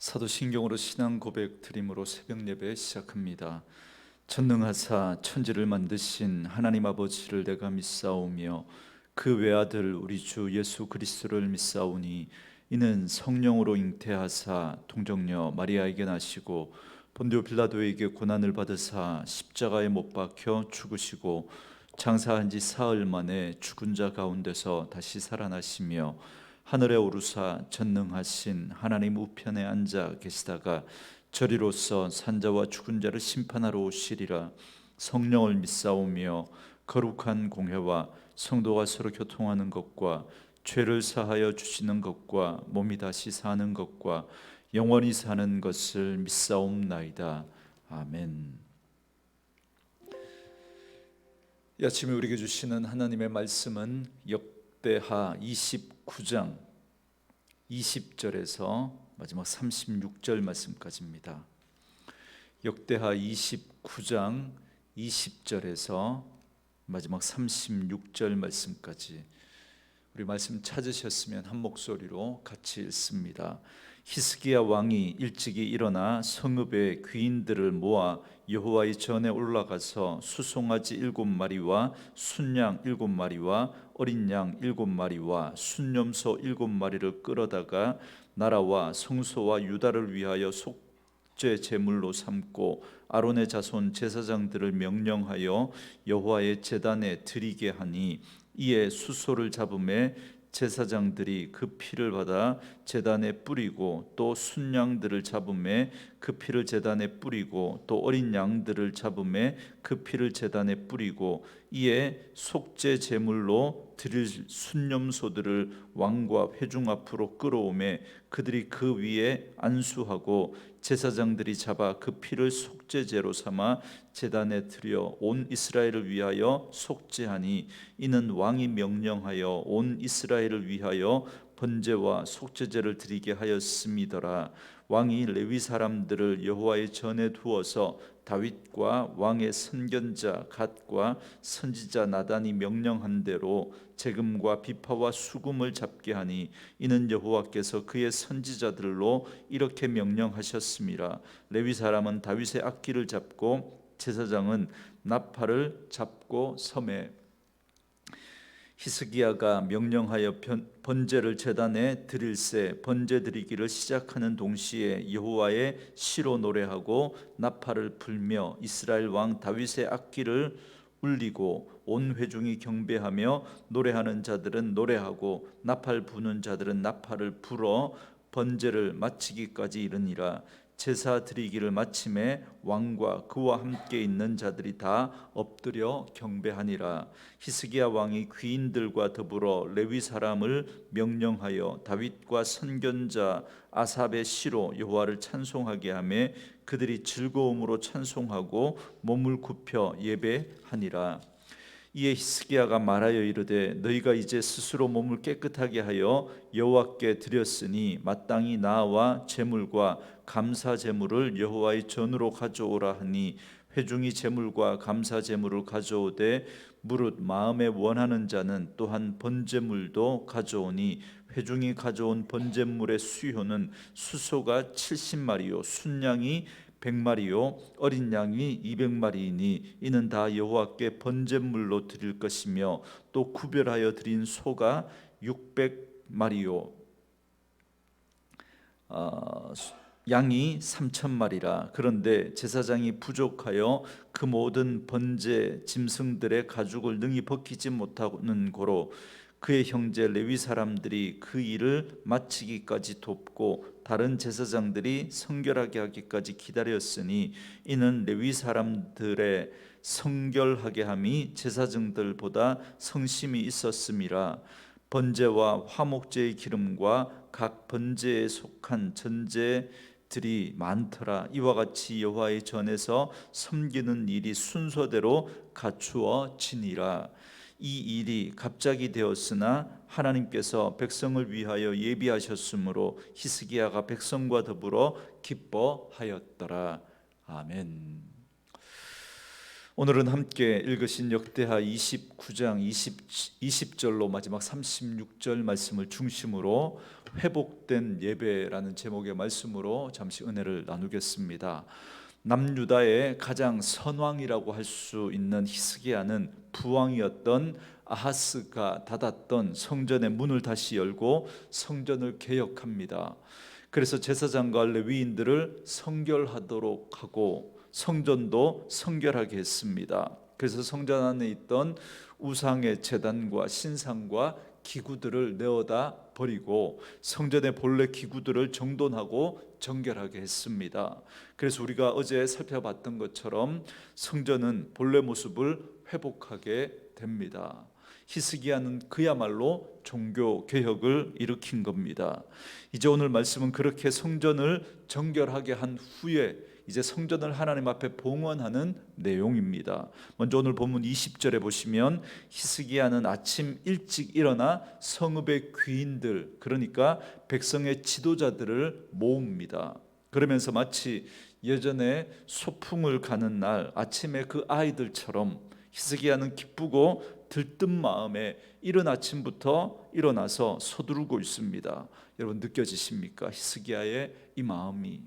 사도신경으로 신앙 고백 드림으로 새벽 예배 시작합니다. 전능하사 천지를 만드신 하나님 아버지를 내가 믿사오며 그 외아들 우리 주 예수 그리스도를 믿사오니 이는 성령으로 잉태하사 동정녀 마리아에게 나시고 본디오 빌라도에게 고난을 받으사 십자가에 못 박혀 죽으시고 장사한 지 사흘 만에 죽은 자 가운데서 다시 살아나시며 하늘에 오르사 전능하신 하나님 우편에 앉아 계시다가 저리로서 산자와 죽은 자를 심판하러 오시리라. 성령을 믿사오며 거룩한 공회와 성도가 서로 교통하는 것과 죄를 사하여 주시는 것과 몸이 다시 사는 것과 영원히 사는 것을 믿사옵나이다. 아멘. 이 아침에 우리에게 주시는 하나님의 말씀은 역대하 29장 20절에서 마지막 36절 말씀까지입니다. 역대하 29장 20절에서 마지막 36절 말씀까지 우리 말씀 찾으셨으면 한 목소리로 같이 읽습니다. 히스기야 왕이 일찍이 일어나 성읍의 귀인들을 모아 여호와의 전에 올라가서 수송아지 7마리와 순양 7마리와 어린 양 7마리와 순염소 7마리를 끌어다가 나라와 성소와 유다를 위하여 속죄 제물로 삼고 아론의 자손 제사장들을 명령하여 여호와의 제단에 드리게 하니 이에 수소를 잡음에 제사장들이 그 피를 받아 제단에 뿌리고 또 순양들을 잡음에 그 피를 제단에 뿌리고 또 어린 양들을 잡음에 그 피를 제단에 뿌리고 이에 속죄 제물로 드릴 순염소들을 왕과 회중 앞으로 끌어오매 그들이 그 위에 안수하고 제사장들이 잡아 그 피를 속죄제로 삼아 제단에 드려 온 이스라엘을 위하여 속죄하니 이는 왕이 명령하여 온 이스라엘을 위하여 번제와 속죄제를 드리게 하였음이더라. 왕이 레위 사람들을 여호와의 전에 두어서 다윗과 왕의 선견자 갓과 선지자 나단이 명령한 대로 재금과 비파와 수금을 잡게 하니 이는 여호와께서 그의 선지자들로 이렇게 명령하셨음이라. 레위 사람은 다윗의 악기를 잡고 제사장은 나팔을 잡고 섬에 히스기야가 명령하여 번제를 제단에 드릴새 번제 드리기를 시작하는 동시에 여호와의 시로 노래하고 나팔을 불며 이스라엘 왕 다윗의 악기를 울리고 온 회중이 경배하며 노래하는 자들은 노래하고 나팔 부는 자들은 나팔을 불어 번제를 마치기까지 이르니라. 제사 드리기를 마침에 왕과 그와 함께 있는 자들이 다 엎드려 경배하니라. 히스기야 왕이 귀인들과 더불어 레위 사람을 명령하여 다윗과 선견자 아삽의 시로 여호와를 찬송하게 하며 그들이 즐거움으로 찬송하고 몸을 굽혀 예배하니라. 이에 히스기야가 말하여 이르되 너희가 이제 스스로 몸을 깨끗하게 하여 여호와께 드렸으니 마땅히 나와 제물과 감사 제물을 여호와의 전으로 가져오라 하니 회중이 제물과 감사 제물을 가져오되 무릇 마음에 원하는 자는 또한 번제물도 가져오니 회중이 가져온 번제물의 수요는 수소가 70마리요 순양이 100마리요 어린 양이 200마리이니 이는 다 여호와께 번제물로 드릴 것이며 또 구별하여 드린 소가 600마리요 양이 3,000마리라. 그런데 제사장이 부족하여 그 모든 번제 짐승들의 가죽을 능히 벗기지 못하는 고로 그의 형제 레위 사람들이 그 일을 마치기까지 돕고 다른 제사장들이 성결하게 하기까지 기다렸으니 이는 레위 사람들의 성결하게 함이 제사장들보다 성심이 있었음이라. 번제와 화목제의 기름과 각 번제에 속한 전제들이 많더라. 이와 같이 여호와의 전에서 섬기는 일이 순서대로 갖추어지니라. 이 일이 갑자기 되었으나 하나님께서 백성을 위하여 예비하셨으므로 히스기야가 백성과 더불어 기뻐하였더라. 아멘. 오늘은 함께 읽으신 역대하 29장 20절로 마지막 36절 말씀을 중심으로 회복된 예배라는 제목의 말씀으로 잠시 은혜를 나누겠습니다. 남유다의 가장 선왕이라고 할 수 있는 히스기야는 부왕이었던 아하스가 닫았던 성전의 문을 다시 열고 성전을 개혁합니다. 그래서 제사장과 레위인들을 성결하도록 하고 성전도 성결하게 했습니다. 그래서 성전 안에 있던 우상의 제단과 신상과 기구들을 내어다 버리고 성전의 본래 기구들을 정돈하고 정결하게 했습니다. 그래서 우리가 어제 살펴봤던 것처럼 성전은 본래 모습을 회복하게 됩니다. 히스기야는 그야말로 종교 개혁을 일으킨 겁니다. 이제 오늘 말씀은 그렇게 성전을 정결하게 한 후에 이제 성전을 하나님 앞에 봉헌하는 내용입니다. 먼저 오늘 본문 20절에 보시면 히스기야는 아침 일찍 일어나 성읍의 귀인들, 그러니까 백성의 지도자들을 모읍니다. 그러면서 마치 예전에 소풍을 가는 날 아침에 그 아이들처럼 히스기야는 기쁘고 들뜬 마음에 이른 아침부터 일어나서 서두르고 있습니다. 여러분 느껴지십니까? 히스기야의 이 마음이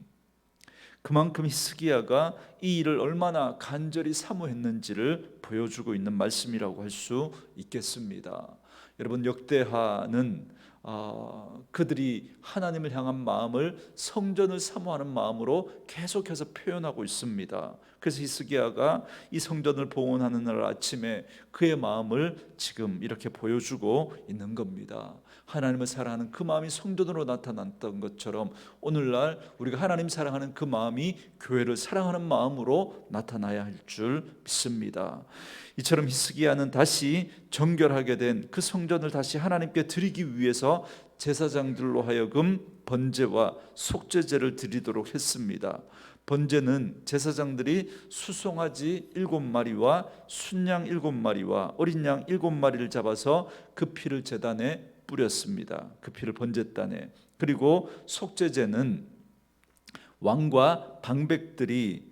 그만큼 히스기야가 이 일을 얼마나 간절히 사모했는지를 보여주고 있는 말씀이라고 할 수 있겠습니다. 여러분 역대하는 그들이 하나님을 향한 마음을 성전을 사모하는 마음으로 계속해서 표현하고 있습니다. 그래서 히스기야가 이 성전을 봉헌하는 날 아침에 그의 마음을 지금 이렇게 보여주고 있는 겁니다. 하나님을 사랑하는 그 마음이 성전으로 나타났던 것처럼 오늘날 우리가 하나님 사랑하는 그 마음이 교회를 사랑하는 마음으로 나타나야 할 줄 믿습니다. 이처럼 히스기야는 다시 정결하게 된 그 성전을 다시 하나님께 드리기 위해서 제사장들로 하여금 번제와 속죄제를 드리도록 했습니다. 번제는 제사장들이 수송아지 7마리와 순양 7마리와 어린 양 7마리를 잡아서 그 피를 제단에 뿌렸습니다. 그 피를 번제단에. 그리고 속죄제는 왕과 방백들이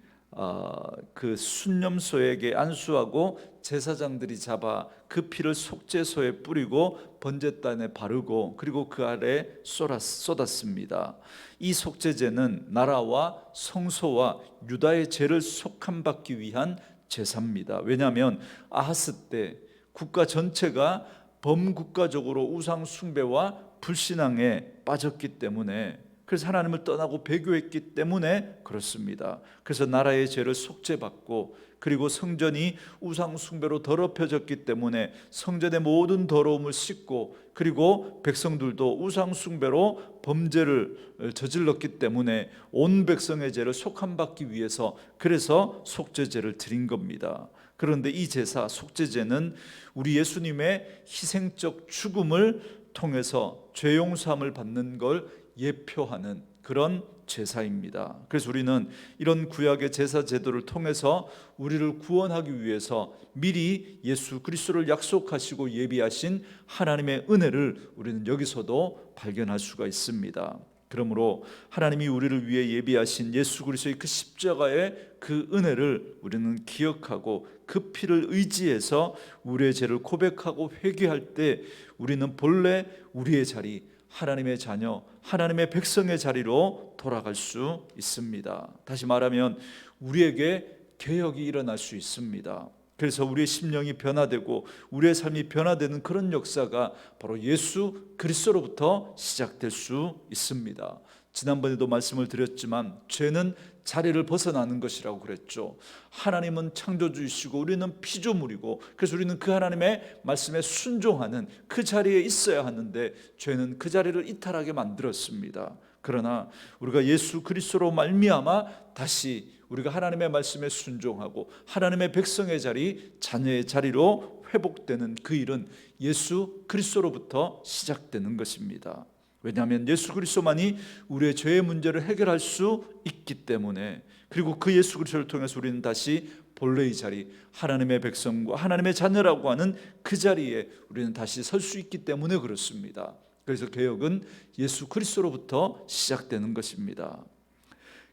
그 순념소에게 안수하고 제사장들이 잡아 그 피를 속죄소에 뿌리고 번제단에 바르고 그리고 그 아래 쏟았습니다. 이 속죄제는 나라와 성소와 유다의 죄를 속함받기 위한 제사입니다. 왜냐하면 아하스 때 국가 전체가 범국가적으로 우상 숭배와 불신앙에 빠졌기 때문에, 그래서 하나님을 떠나고 배교했기 때문에 그렇습니다. 그래서 나라의 죄를 속죄받고 그리고 성전이 우상 숭배로 더럽혀졌기 때문에 성전의 모든 더러움을 씻고 그리고 백성들도 우상 숭배로 범죄를 저질렀기 때문에 온 백성의 죄를 속함받기 위해서 그래서 속죄제를 드린 겁니다. 그런데 이 제사 속죄제는 우리 예수님의 희생적 죽음을 통해서 죄 용서함을 받는 걸 예표하는 그런 제사입니다. 그래서 우리는 이런 구약의 제사 제도를 통해서 우리를 구원하기 위해서 미리 예수 그리스도를 약속하시고 예비하신 하나님의 은혜를 우리는 여기서도 발견할 수가 있습니다. 그러므로 하나님이 우리를 위해 예비하신 예수 그리스도의 그 십자가의 그 은혜를 우리는 기억하고 그 피를 의지해서 우리의 죄를 고백하고 회개할 때 우리는 본래 우리의 자리, 하나님의 자녀, 하나님의 백성의 자리로 돌아갈 수 있습니다. 다시 말하면 우리에게 개혁이 일어날 수 있습니다. 그래서 우리의 심령이 변화되고 우리의 삶이 변화되는 그런 역사가 바로 예수 그리스도로부터 시작될 수 있습니다. 지난번에도 말씀을 드렸지만 죄는 자리를 벗어나는 것이라고 그랬죠. 하나님은 창조주이시고 우리는 피조물이고 그래서 우리는 그 하나님의 말씀에 순종하는 그 자리에 있어야 하는데 죄는 그 자리를 이탈하게 만들었습니다. 그러나 우리가 예수 그리스도로 말미암아 다시 우리가 하나님의 말씀에 순종하고 하나님의 백성의 자리, 자녀의 자리로 회복되는 그 일은 예수 그리스도로부터 시작되는 것입니다. 왜냐하면 예수 그리스도만이 우리의 죄의 문제를 해결할 수 있기 때문에, 그리고 그 예수 그리스도를 통해서 우리는 다시 본래의 자리, 하나님의 백성과 하나님의 자녀라고 하는 그 자리에 우리는 다시 설 수 있기 때문에 그렇습니다. 그래서 개혁은 예수 그리스도로부터 시작되는 것입니다.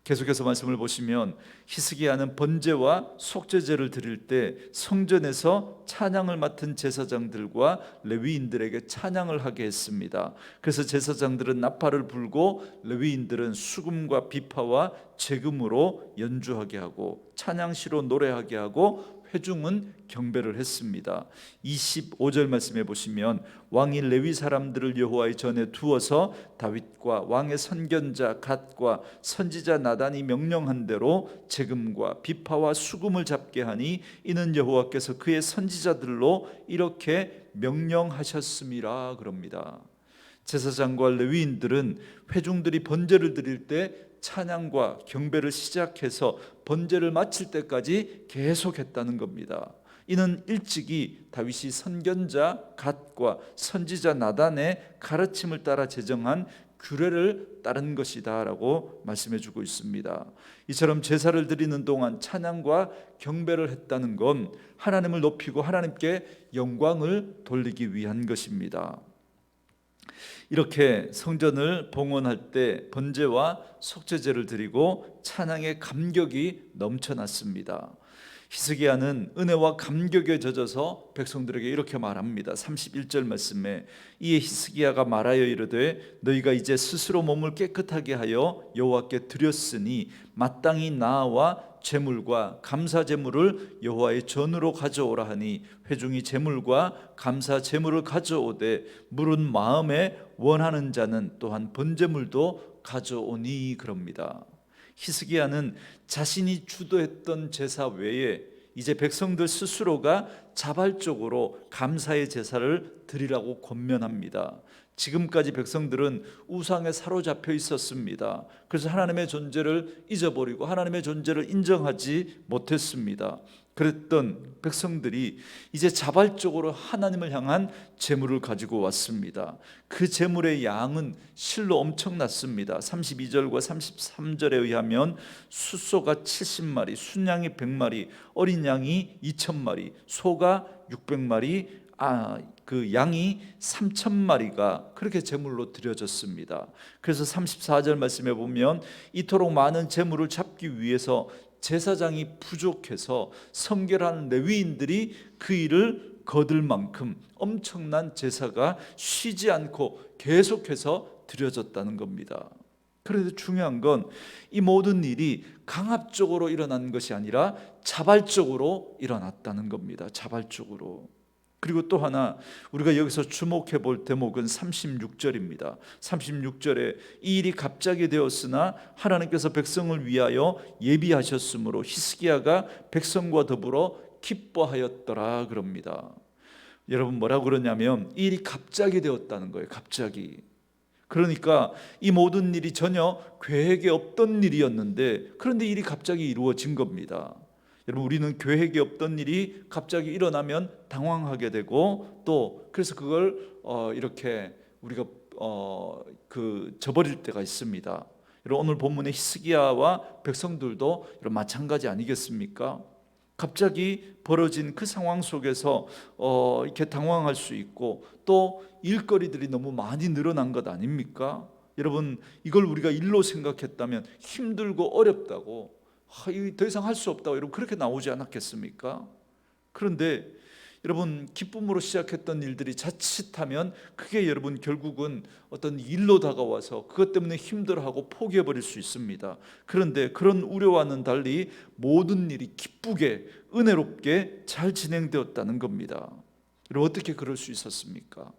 계속해서 말씀을 보시면 히스기야는 번제와 속죄제를 드릴 때 성전에서 찬양을 맡은 제사장들과 레위인들에게 찬양을 하게 했습니다. 그래서 제사장들은 나팔을 불고 레위인들은 수금과 비파와 재금으로 연주하게 하고 찬양시로 노래하게 하고 회중은 경배를 했습니다. 25절 말씀해 보시면 왕이 레위 사람들을 여호와의 전에 두어서 다윗과 왕의 선견자 갓과 선지자 나단이 명령한 대로 재금과 비파와 수금을 잡게 하니 이는 여호와께서 그의 선지자들로 이렇게 명령하셨음이라 그럽니다. 제사장과 레위인들은 회중들이 번제를 드릴 때 찬양과 경배를 시작해서 번제를 마칠 때까지 계속했다는 겁니다. 이는 일찍이 다윗이 선견자 갓과 선지자 나단의 가르침을 따라 제정한 규례를 따른 것이다 라고 말씀해 주고 있습니다. 이처럼 제사를 드리는 동안 찬양과 경배를 했다는 건 하나님을 높이고 하나님께 영광을 돌리기 위한 것입니다. 이렇게 성전을 봉헌할 때 번제와 속죄제를 드리고 찬양의 감격이 넘쳐났습니다. 히스기야는 은혜와 감격에 젖어서 백성들에게 이렇게 말합니다. 31절 말씀에 이에 히스기야가 말하여 이르되 너희가 이제 스스로 몸을 깨끗하게 하여 여호와께 드렸으니 마땅히 나와 제물과 감사 제물을 여호와의 전으로 가져오라 하니 회중이 제물과 감사 제물을 가져오되 물은 마음에 원하는 자는 또한 번제물도 가져오니 그럽니다. 히스기야는 자신이 주도했던 제사 외에 이제 백성들 스스로가 자발적으로 감사의 제사를 드리라고 권면합니다. 지금까지 백성들은 우상에 사로잡혀 있었습니다. 그래서 하나님의 존재를 잊어버리고 하나님의 존재를 인정하지 못했습니다. 그랬던 백성들이 이제 자발적으로 하나님을 향한 제물을 가지고 왔습니다. 그 제물의 양은 실로 엄청났습니다. 32절과 33절에 의하면 숫소가 70마리, 순양이 100마리, 어린 양이 2000마리, 소가 600마리, 그 양이 3000마리가 그렇게 제물로 드려졌습니다. 그래서 34절 말씀에 보면 이토록 많은 제물을 잡기 위해서 제사장이 부족해서 성결한 레위인들이 그 일을 거둘 만큼 엄청난 제사가 쉬지 않고 계속해서 드려졌다는 겁니다. 그런데 중요한 건 이 모든 일이 강압적으로 일어난 것이 아니라 자발적으로 일어났다는 겁니다. 자발적으로. 그리고 또 하나 우리가 여기서 주목해 볼 대목은 36절입니다. 36절에 이 일이 갑자기 되었으나 하나님께서 백성을 위하여 예비하셨으므로 히스기야가 백성과 더불어 기뻐하였더라 그럽니다. 여러분 뭐라고 그러냐면 이 일이 갑자기 되었다는 거예요. 갑자기. 그러니까 이 모든 일이 전혀 계획에 없던 일이었는데 그런데 일이 갑자기 이루어진 겁니다. 여러분 우리는 계획이 없던 일이 갑자기 일어나면 당황하게 되고 또 그래서 그걸 이렇게 우리가 저버릴 때가 있습니다. 여러분 오늘 본문의 히스기야와 백성들도 여러분 마찬가지 아니겠습니까? 갑자기 벌어진 그 상황 속에서 이렇게 당황할 수 있고 또 일거리들이 너무 많이 늘어난 것 아닙니까? 여러분 이걸 우리가 일로 생각했다면 힘들고 어렵다고 더 이상 할 수 없다고 여러분 그렇게 나오지 않았겠습니까? 그런데 여러분 기쁨으로 시작했던 일들이 자칫하면 그게 여러분 결국은 어떤 일로 다가와서 그것 때문에 힘들어하고 포기해버릴 수 있습니다. 그런데 그런 우려와는 달리 모든 일이 기쁘게 은혜롭게 잘 진행되었다는 겁니다. 여러분 어떻게 그럴 수 있었습니까?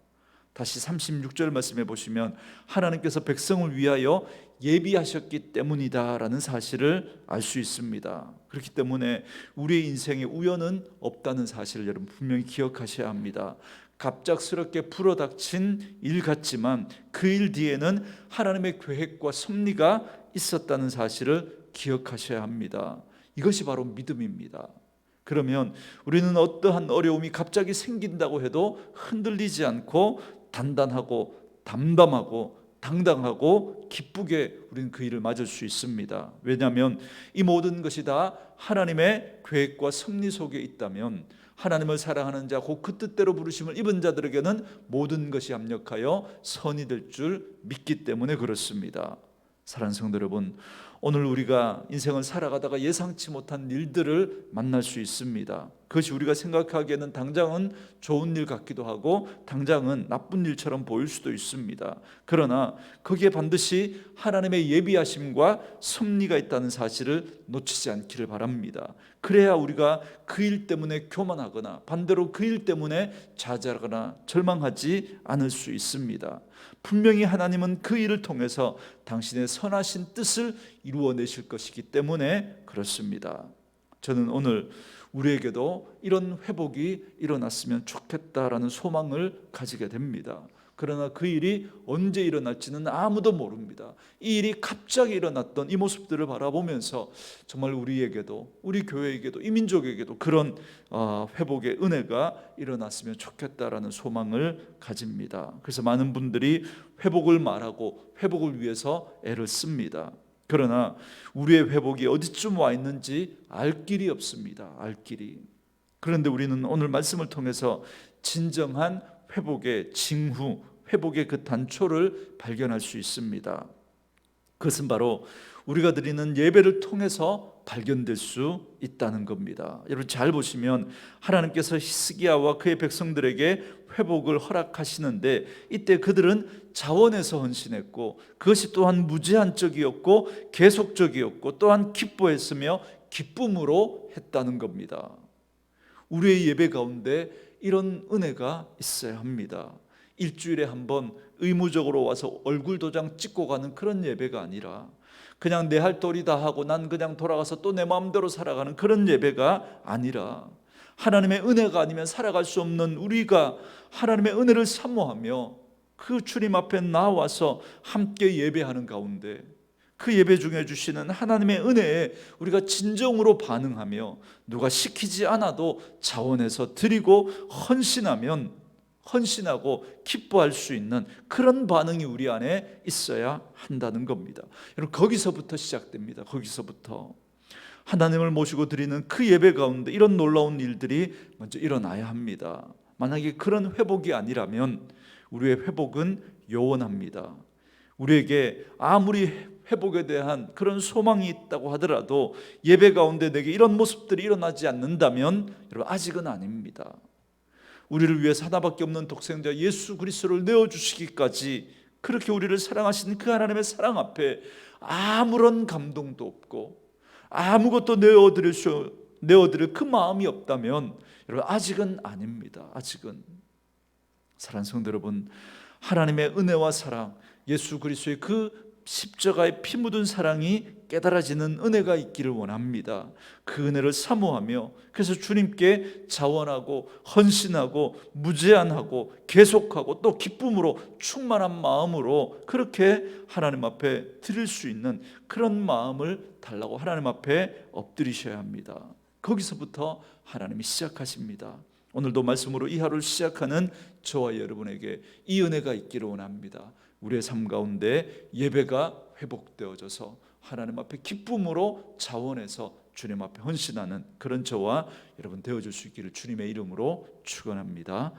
다시 36절 말씀해 보시면 하나님께서 백성을 위하여 예비하셨기 때문이다라는 사실을 알 수 있습니다. 그렇기 때문에 우리의 인생에 우연은 없다는 사실을 여러분 분명히 기억하셔야 합니다. 갑작스럽게 불어닥친 일 같지만 그 일 뒤에는 하나님의 계획과 섭리가 있었다는 사실을 기억하셔야 합니다. 이것이 바로 믿음입니다. 그러면 우리는 어떠한 어려움이 갑자기 생긴다고 해도 흔들리지 않고 단단하고 담담하고 당당하고 기쁘게 우리는 그 일을 맞을 수 있습니다. 왜냐하면 이 모든 것이 다 하나님의 계획과 섭리 속에 있다면 하나님을 사랑하는 자 곧 그 뜻대로 부르심을 입은 자들에게는 모든 것이 합력하여 선이 될 줄 믿기 때문에 그렇습니다. 사랑하는 성도 여러분, 오늘 우리가 인생을 살아가다가 예상치 못한 일들을 만날 수 있습니다. 그것이 우리가 생각하기에는 당장은 좋은 일 같기도 하고 당장은 나쁜 일처럼 보일 수도 있습니다. 그러나 거기에 반드시 하나님의 예비하심과 섭리가 있다는 사실을 놓치지 않기를 바랍니다. 그래야 우리가 그 일 때문에 교만하거나 반대로 그 일 때문에 좌절하거나 절망하지 않을 수 있습니다. 분명히 하나님은 그 일을 통해서 당신의 선하신 뜻을 이루어내실 것이기 때문에 그렇습니다. 저는 오늘 우리에게도 이런 회복이 일어났으면 좋겠다라는 소망을 가지게 됩니다. 그러나 그 일이 언제 일어날지는 아무도 모릅니다. 이 일이 갑자기 일어났던 이 모습들을 바라보면서 정말 우리에게도, 우리 교회에게도, 이 민족에게도 그런 회복의 은혜가 일어났으면 좋겠다라는 소망을 가집니다. 그래서 많은 분들이 회복을 말하고 회복을 위해서 애를 씁니다. 그러나 우리의 회복이 어디쯤 와 있는지 알 길이 없습니다. 알 길이. 그런데 우리는 오늘 말씀을 통해서 진정한 회복의 징후, 회복의 그 단초를 발견할 수 있습니다. 그것은 바로 우리가 드리는 예배를 통해서 발견될 수 있다는 겁니다. 여러분 잘 보시면 하나님께서 히스기야와 그의 백성들에게 회복을 허락하시는데 이때 그들은 자원에서 헌신했고 그것이 또한 무제한적이었고 계속적이었고 또한 기뻐했으며 기쁨으로 했다는 겁니다. 우리의 예배 가운데 이런 은혜가 있어야 합니다. 일주일에 한 번 의무적으로 와서 얼굴 도장 찍고 가는 그런 예배가 아니라 그냥 내 할 도리 다 하고 난 그냥 돌아가서 또 내 마음대로 살아가는 그런 예배가 아니라 하나님의 은혜가 아니면 살아갈 수 없는 우리가 하나님의 은혜를 사모하며 그 주님 앞에 나와서 함께 예배하는 가운데 그 예배 중에 주시는 하나님의 은혜에 우리가 진정으로 반응하며 누가 시키지 않아도 자원해서 드리고 헌신하고 기뻐할 수 있는 그런 반응이 우리 안에 있어야 한다는 겁니다. 여러분 거기서부터 시작됩니다. 거기서부터 하나님을 모시고 드리는 그 예배 가운데 이런 놀라운 일들이 먼저 일어나야 합니다. 만약에 그런 회복이 아니라면 우리의 회복은 요원합니다. 우리에게 아무리 회복에 대한 그런 소망이 있다고 하더라도 예배 가운데 내게 이런 모습들이 일어나지 않는다면 여러분 아직은 아닙니다. 우리를 위해서 하나밖에 없는 독생자 예수 그리스도를 내어주시기까지 그렇게 우리를 사랑하신 그 하나님의 사랑 앞에 아무런 감동도 없고 아무것도 내어드릴 그 마음이 없다면 여러분 아직은 아닙니다. 아직은. 사랑하는 성도 여러분, 하나님의 은혜와 사랑, 예수 그리스도의 그 십자가의 피 묻은 사랑이 깨달아지는 은혜가 있기를 원합니다. 그 은혜를 사모하며 그래서 주님께 자원하고 헌신하고 무제한하고 계속하고 또 기쁨으로 충만한 마음으로 그렇게 하나님 앞에 드릴 수 있는 그런 마음을 달라고 하나님 앞에 엎드리셔야 합니다. 거기서부터 하나님이 시작하십니다. 오늘도 말씀으로 이 하루를 시작하는 저와 여러분에게 이 은혜가 있기를 원합니다. 우리의 삶 가운데 예배가 회복되어져서 하나님 앞에 기쁨으로 자원해서 주님 앞에 헌신하는 그런 저와 여러분 되어줄 수 있기를 주님의 이름으로 축원합니다.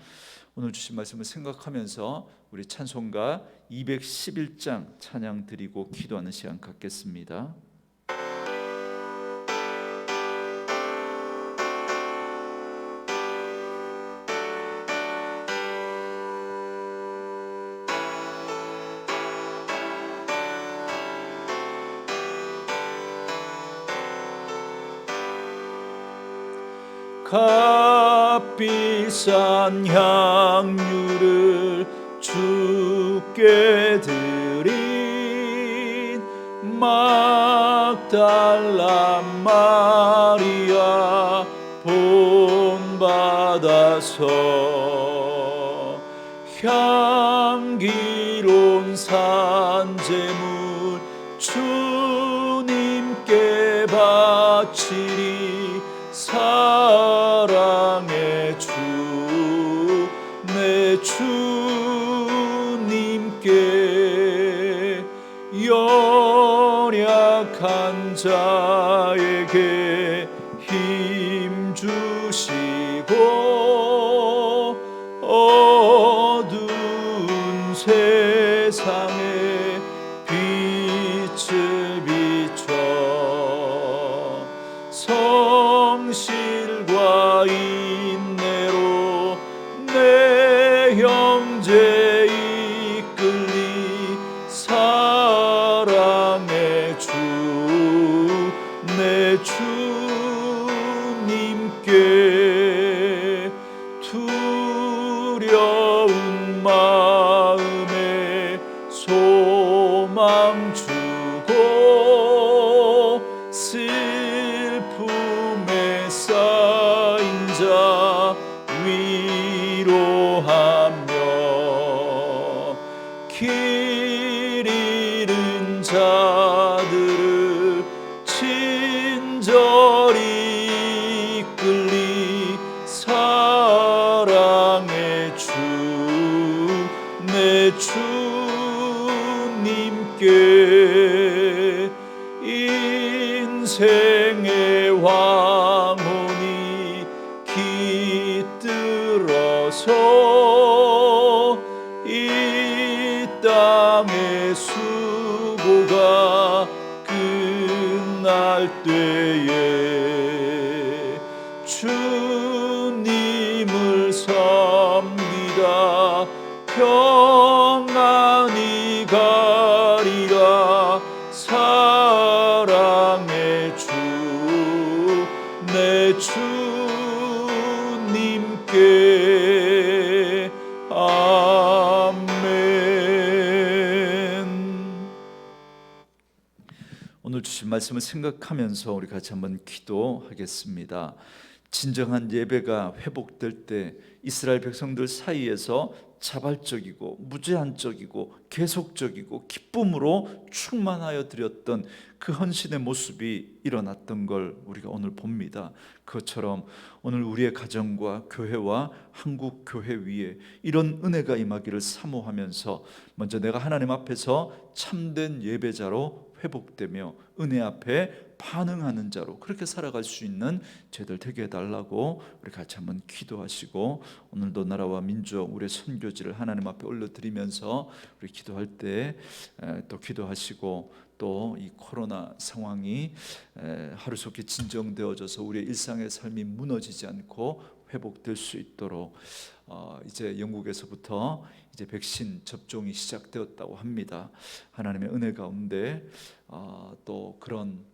오늘 주신 말씀을 생각하면서 우리 찬송가 211장 찬양 드리고 기도하는 시간 갖겠습니다. 값비싼 향유를 주께 드린 막달라 마리아 본받아서 향기로운 산제물 주님께 바치리. 사랑의 주 내 주님께 연약한 자에게 힘 주시고 어두운 세상에 빛을 비춰 길 잃은 자들을 친절히 이끌리 사랑의 주 내 주님께 인생의 황혼이 깃들어서 이 땅의 수고가 끝날 때에 주님을 섬기다 평안히 가리라 사랑의 주 내 주님께 아멘. 오늘 주신 말씀을 생각하면서 우리 같이 한번 기도하겠습니다. 진정한 예배가 회복될 때 이스라엘 백성들 사이에서 자발적이고 무제한적이고 계속적이고 기쁨으로 충만하여 드렸던 그 헌신의 모습이 일어났던 걸 우리가 오늘 봅니다. 그것처럼 오늘 우리의 가정과 교회와 한국 교회 위에 이런 은혜가 임하기를 사모하면서 먼저 내가 하나님 앞에서 참된 예배자로 회복되며 은혜 앞에 반응하는 자로 그렇게 살아갈 수 있는 저희들 되게 해달라고 우리 같이 한번 기도하시고, 오늘도 나라와 민족 우리의 선교지를 하나님 앞에 올려드리면서 우리 기도할 때 또 기도하시고, 또 이 코로나 상황이 하루속히 진정되어져서 우리의 일상의 삶이 무너지지 않고 회복될 수 있도록 이제 영국에서부터 이제 백신 접종이 시작되었다고 합니다. 하나님의 은혜 가운데 또 그런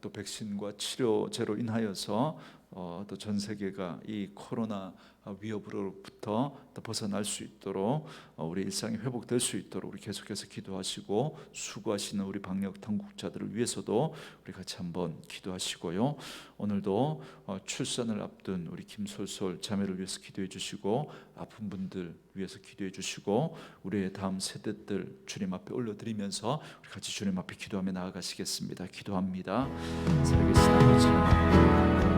또 백신과 치료제로 인하여서 또 전 세계가 이 코로나 위협으로부터 또 벗어날 수 있도록 우리 일상이 회복될 수 있도록 우리 계속해서 기도하시고, 수고하시는 우리 방역 당국자들을 위해서도 우리 같이 한번 기도하시고요. 오늘도 출산을 앞둔 우리 김솔솔 자매를 위해서 기도해 주시고, 아픈 분들 위해서 기도해 주시고, 우리의 다음 세대들 주님 앞에 올려드리면서 우리 같이 주님 앞에 기도하며 나아가시겠습니다. 기도합니다. 살아계신 아버지, 감사합니다.